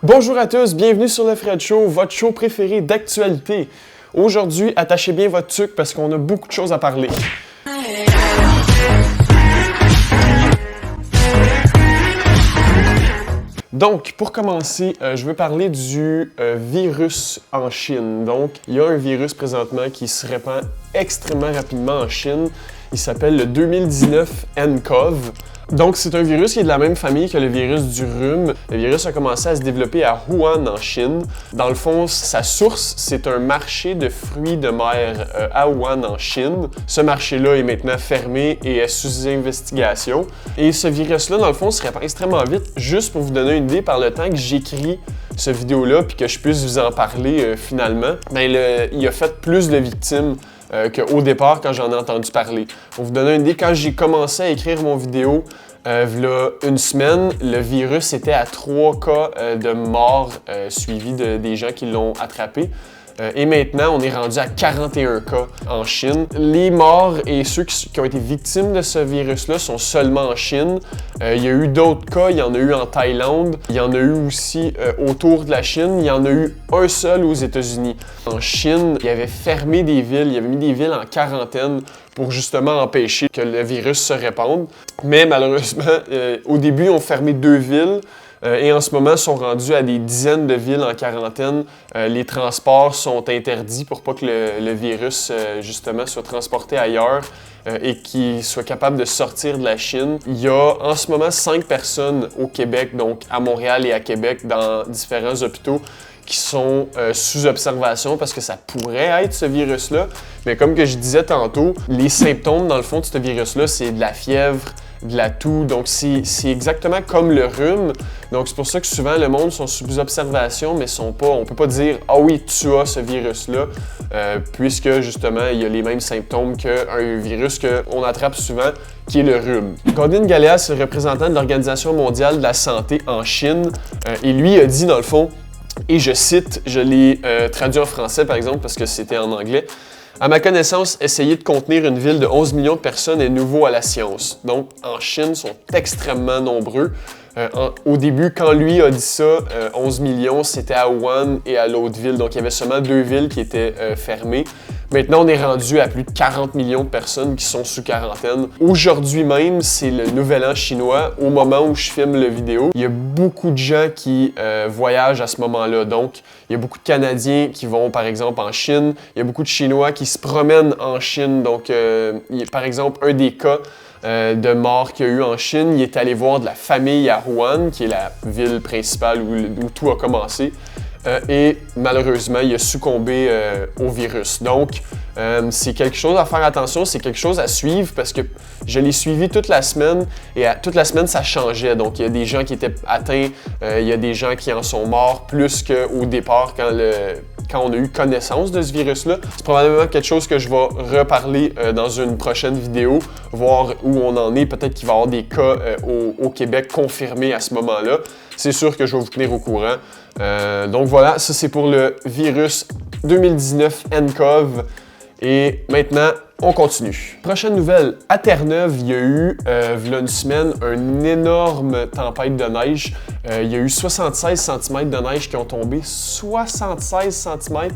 Bonjour à tous, bienvenue sur le Fred Show, votre show préféré d'actualité. Aujourd'hui, attachez bien votre tuque parce qu'on a beaucoup de choses à parler. Donc, pour commencer, je veux parler du virus en Chine. Donc, il y a un virus présentement qui se répand extrêmement rapidement en Chine. Il s'appelle le 2019 nCoV. Donc, c'est un virus qui est de la même famille que le virus du rhume. Le virus a commencé à se développer à Wuhan, en Chine. Dans le fond, sa source, c'est un marché de fruits de mer à Wuhan, en Chine. Ce marché-là est maintenant fermé et est sous investigation. Et ce virus-là, dans le fond, se répand extrêmement vite. Juste pour vous donner une idée, par le temps que j'écris ce vidéo-là puis que je puisse vous en parler finalement, il a fait plus de victimes qu'au départ quand j'en ai entendu parler. Pour vous donner une idée, quand j'ai commencé à écrire mon vidéo, v'là une semaine, le virus était à 3 cas de morts suivis des gens qui l'ont attrapé. Et maintenant, on est rendu à 41 cas en Chine. Les morts et ceux qui ont été victimes de ce virus-là sont seulement en Chine. Il y a eu d'autres cas, il y en a eu en Thaïlande, il y en a eu aussi autour de la Chine, il y en a eu un seul aux États-Unis. En Chine, il avait fermé des villes, il avait mis des villes en quarantaine pour justement empêcher que le virus se répande. Mais malheureusement, au début, on fermé 2 villes. Et en ce moment, sont rendus à des dizaines de villes en quarantaine. Les transports sont interdits pour pas que le virus, justement, soit transporté ailleurs et qu'il soit capable de sortir de la Chine. Il y a en ce moment 5 personnes au Québec, donc à Montréal et à Québec, dans différents hôpitaux, qui sont sous observation parce que ça pourrait être ce virus-là. Mais comme que je disais tantôt, les symptômes, dans le fond, de ce virus-là, c'est de la fièvre, de la toux, donc c'est exactement comme le rhume. Donc c'est pour ça que souvent le monde sont sous observation, mais on peut pas dire « Ah oui, tu as ce virus-là », puisque justement il y a les mêmes symptômes qu'un virus qu'on attrape souvent, qui est le rhume. Gordon Galea, c'est le représentant de l'Organisation mondiale de la santé en Chine, et lui a dit dans le fond, et je cite, je l'ai traduit en français par exemple parce que c'était en anglais, « À ma connaissance, essayer de contenir une ville de 11 millions de personnes est nouveau à la science. » Donc, en Chine, ils sont extrêmement nombreux. Au début, quand lui a dit ça, 11 millions, c'était à Wuhan et à l'autre ville. Donc, il y avait seulement 2 villes qui étaient fermées. Maintenant, on est rendu à plus de 40 millions de personnes qui sont sous quarantaine. Aujourd'hui même, c'est le Nouvel An chinois. Au moment où je filme la vidéo, il y a beaucoup de gens qui voyagent à ce moment-là. Donc, il y a beaucoup de Canadiens qui vont, par exemple, en Chine. Il y a beaucoup de Chinois qui se promènent en Chine. Donc, par exemple, un des cas de mort qu'il y a eu en Chine, il est allé voir de la famille à Wuhan, qui est la ville principale où tout a commencé. Et malheureusement, il a succombé au virus. Donc, c'est quelque chose à faire attention, c'est quelque chose à suivre parce que je l'ai suivi toute la semaine et toute la semaine, ça changeait. Donc, il y a des gens qui étaient atteints, il y a des gens qui en sont morts plus qu'au départ quand on a eu connaissance de ce virus-là. C'est probablement quelque chose que je vais reparler dans une prochaine vidéo, voir où on en est. Peut-être qu'il va y avoir des cas au Québec confirmés à ce moment-là. C'est sûr que je vais vous tenir au courant. Donc voilà, ça c'est pour le virus 2019 nCoV. Et maintenant, on continue. Prochaine nouvelle, à Terre-Neuve, il y a eu, il y a une semaine, une énorme tempête de neige. Il y a eu 76 cm de neige qui ont tombé. 76 cm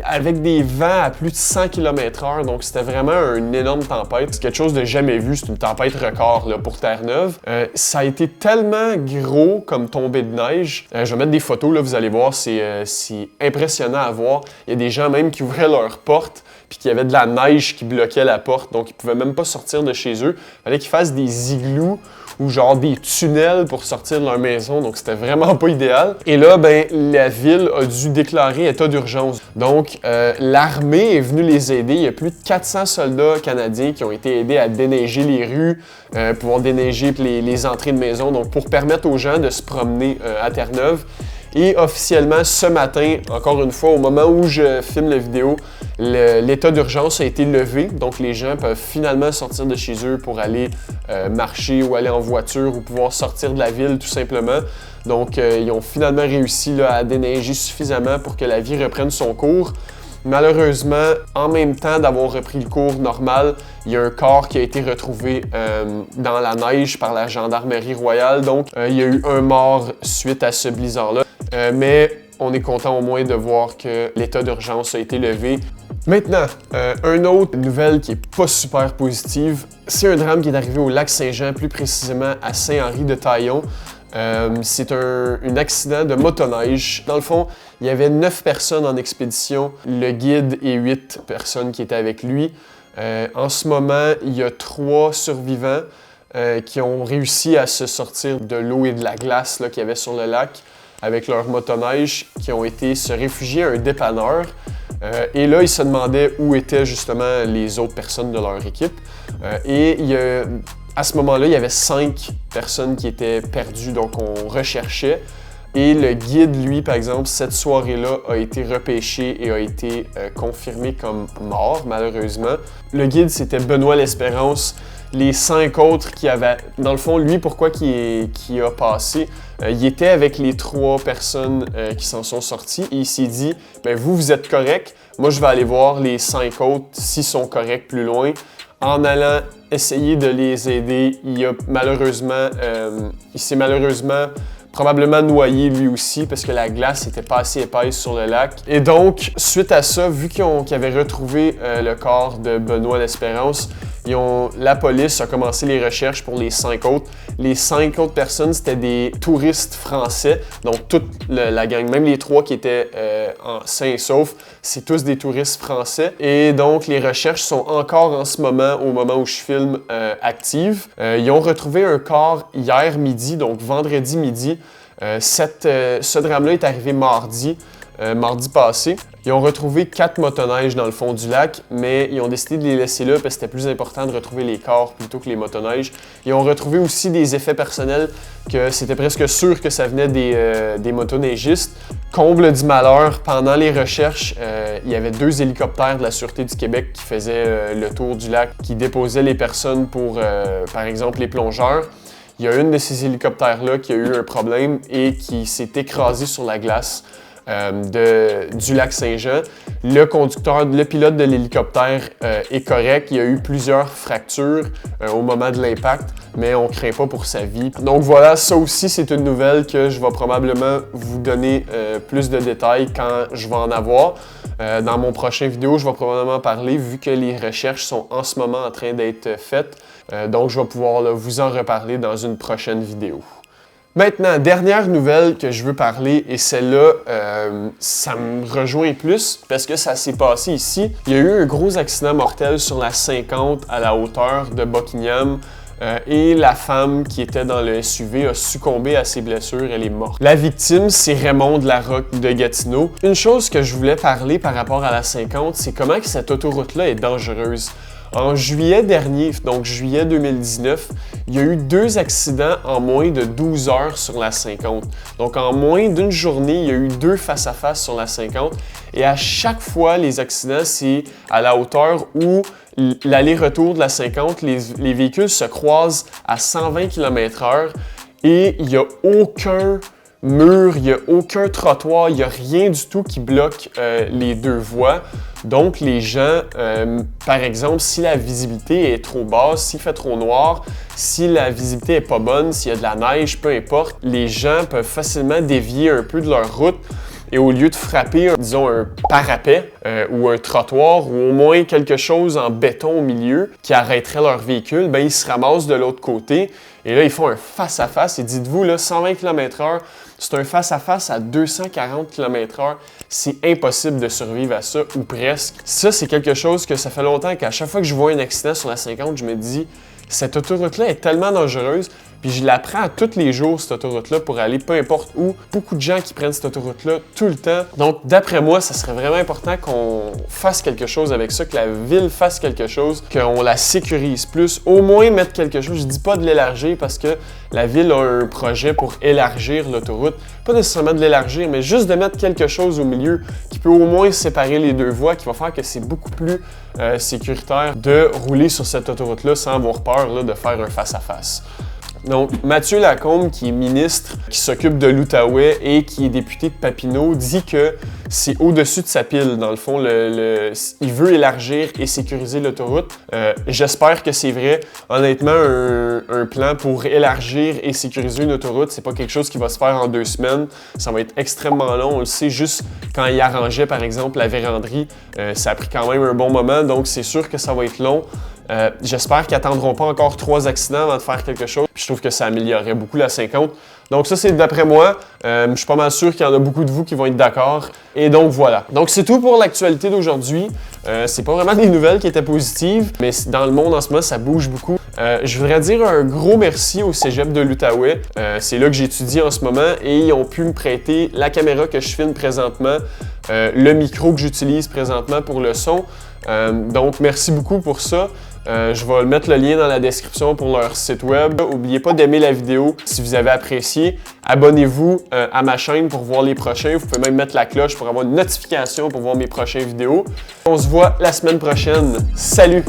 avec des vents à plus de 100 km/h. Donc, c'était vraiment une énorme tempête. C'est quelque chose de jamais vu. C'est une tempête record là, pour Terre-Neuve. Ça a été tellement gros comme tombée de neige. Je vais mettre des photos, là, vous allez voir. C'est impressionnant à voir. Il y a des gens même qui ouvraient leurs portes puis qu'il y avait de la neige qui bloquait la porte. Donc, ils pouvaient même pas sortir de chez eux. Il fallait qu'ils fassent des igloos ou genre des tunnels pour sortir de leur maison, donc c'était vraiment pas idéal. Et là, la ville a dû déclarer état d'urgence. Donc, l'armée est venue les aider. Il y a plus de 400 soldats canadiens qui ont été aidés à déneiger les rues, pouvoir déneiger les entrées de maison, donc pour permettre aux gens de se promener à Terre-Neuve. Et officiellement, ce matin, encore une fois, au moment où je filme la vidéo, l'état d'urgence a été levé. Donc, les gens peuvent finalement sortir de chez eux pour aller marcher ou aller en voiture ou pouvoir sortir de la ville tout simplement. Donc, ils ont finalement réussi là, à déneiger suffisamment pour que la vie reprenne son cours. Malheureusement, en même temps d'avoir repris le cours normal, il y a un corps qui a été retrouvé dans la neige par la gendarmerie royale. Donc, il y a eu un mort suite à ce blizzard-là. Mais on est content au moins de voir que l'état d'urgence a été levé. Maintenant, une autre nouvelle qui est pas super positive, c'est un drame qui est arrivé au lac Saint-Jean, plus précisément à Saint-Henri-de-Taillon. C'est un accident de motoneige. Dans le fond, il y avait 9 personnes en expédition, le guide et 8 personnes qui étaient avec lui. En ce moment, il y a 3 survivants qui ont réussi à se sortir de l'eau et de la glace qu'il y avait sur le lac avec leur motoneige, qui ont été se réfugier à un dépanneur. Et là, ils se demandaient où étaient justement les autres personnes de leur équipe. À ce moment-là, il y avait 5 personnes qui étaient perdues, donc on recherchait. Et le guide, lui, par exemple, cette soirée-là, a été repêché et a été confirmé comme mort, malheureusement. Le guide, c'était Benoît L'Espérance. Les 5 autres qui avaient... Dans le fond, lui, pourquoi qui a passé? Il était avec les 3 personnes qui s'en sont sorties et il s'est dit, ben vous êtes corrects. Moi, je vais aller voir les 5 autres s'ils sont corrects plus loin. En allant essayer de les aider, il s'est malheureusement probablement noyé lui aussi parce que la glace n'était pas assez épaisse sur le lac. Et donc, suite à ça, vu qu'ils avaient retrouvé le corps de Benoît L'Espérance, la police a commencé les recherches pour les 5 autres. Les 5 autres personnes, c'était des touristes français, donc toute la gang, même les 3 qui étaient sains et saufs, c'est tous des touristes français. Et donc, les recherches sont encore en ce moment, au moment où je filme, actives. Ils ont retrouvé un corps hier midi, donc vendredi midi. Ce drame-là est arrivé mardi passé. Ils ont retrouvé 4 motoneiges dans le fond du lac, mais ils ont décidé de les laisser là parce que c'était plus important de retrouver les corps plutôt que les motoneiges. Ils ont retrouvé aussi des effets personnels que c'était presque sûr que ça venait des motoneigistes. Comble du malheur, pendant les recherches, il y avait 2 hélicoptères de la Sûreté du Québec qui faisaient le tour du lac, qui déposaient les personnes pour, par exemple, les plongeurs. Il y a une de ces hélicoptères-là qui a eu un problème et qui s'est écrasé sur la glace du lac Saint-Jean. Le pilote de l'hélicoptère est correct. Il y a eu plusieurs fractures au moment de l'impact, mais on ne craint pas pour sa vie. Donc voilà, ça aussi, c'est une nouvelle que je vais probablement vous donner plus de détails quand je vais en avoir. Dans mon prochain vidéo, je vais probablement parler, vu que les recherches sont en ce moment en train d'être faites. Donc je vais pouvoir vous en reparler dans une prochaine vidéo. Maintenant, dernière nouvelle que je veux parler, et celle-là, ça me rejoint plus parce que ça s'est passé ici. Il y a eu un gros accident mortel sur la 50 à la hauteur de Buckingham et la femme qui était dans le SUV a succombé à ses blessures, elle est morte. La victime, c'est Raymond Larocque de Gatineau. Une chose que je voulais parler par rapport à la 50, c'est comment que cette autoroute-là est dangereuse. En juillet dernier, donc juillet 2019, il y a eu 2 accidents en moins de 12 heures sur la 50. Donc en moins d'une journée, il y a eu 2 face-à-face sur la 50. Et à chaque fois, les accidents, c'est à la hauteur où l'aller-retour de la 50, les véhicules se croisent à 120 km/h et il n'y a aucun mur, il n'y a aucun trottoir, il n'y a rien du tout qui bloque les 2 voies. Donc, les gens, par exemple, si la visibilité est trop basse, s'il fait trop noir, si la visibilité est pas bonne, s'il y a de la neige, peu importe, les gens peuvent facilement dévier un peu de leur route et au lieu de frapper, disons, un parapet ou un trottoir ou au moins quelque chose en béton au milieu qui arrêterait leur véhicule, ben ils se ramassent de l'autre côté et là, ils font un face-à-face et dites-vous, là, 120 km/h, c'est un face-à-face à 240 km/h. C'est impossible de survivre à ça, ou presque. Ça, c'est quelque chose que ça fait longtemps qu'à chaque fois que je vois un accident sur la 50, je me dis, cette autoroute-là est tellement dangereuse, puis je la prends tous les jours, cette autoroute-là, pour aller peu importe où. Beaucoup de gens qui prennent cette autoroute-là tout le temps. Donc, d'après moi, ça serait vraiment important qu'on fasse quelque chose avec ça, que la ville fasse quelque chose, qu'on la sécurise plus, au moins mettre quelque chose. Je dis pas de l'élargir parce que la ville a un projet pour élargir l'autoroute. Pas nécessairement de l'élargir, mais juste de mettre quelque chose au milieu qui peut au moins séparer les 2 voies, qui va faire que c'est beaucoup plus sécuritaire de rouler sur cette autoroute-là sans avoir peur là, de faire un face-à-face. Donc, Mathieu Lacombe, qui est ministre, qui s'occupe de l'Outaouais et qui est député de Papineau, dit que c'est au-dessus de sa pile. Dans le fond, il veut élargir et sécuriser l'autoroute. J'espère que c'est vrai. Honnêtement, un plan pour élargir et sécuriser une autoroute, c'est pas quelque chose qui va se faire en 2 semaines. Ça va être extrêmement long. On le sait, juste quand il arrangeait, par exemple, la véranderie, ça a pris quand même un bon moment. Donc, c'est sûr que ça va être long. J'espère qu'ils n'attendront pas encore 3 accidents avant de faire quelque chose. Puis je trouve que ça améliorerait beaucoup la 50. Donc ça, c'est d'après moi. Je suis pas mal sûr qu'il y en a beaucoup de vous qui vont être d'accord. Et donc voilà. Donc c'est tout pour l'actualité d'aujourd'hui. C'est pas vraiment des nouvelles qui étaient positives, mais dans le monde en ce moment, ça bouge beaucoup. Je voudrais dire un gros merci au Cégep de l'Outaouais. C'est là que j'étudie en ce moment et ils ont pu me prêter la caméra que je filme présentement, le micro que j'utilise présentement pour le son. Donc merci beaucoup pour ça. Je vais mettre le lien dans la description pour leur site web. N'oubliez pas d'aimer la vidéo si vous avez apprécié. Abonnez-vous à ma chaîne pour voir les prochains. Vous pouvez même mettre la cloche pour avoir une notification pour voir mes prochaines vidéos. On se voit la semaine prochaine. Salut!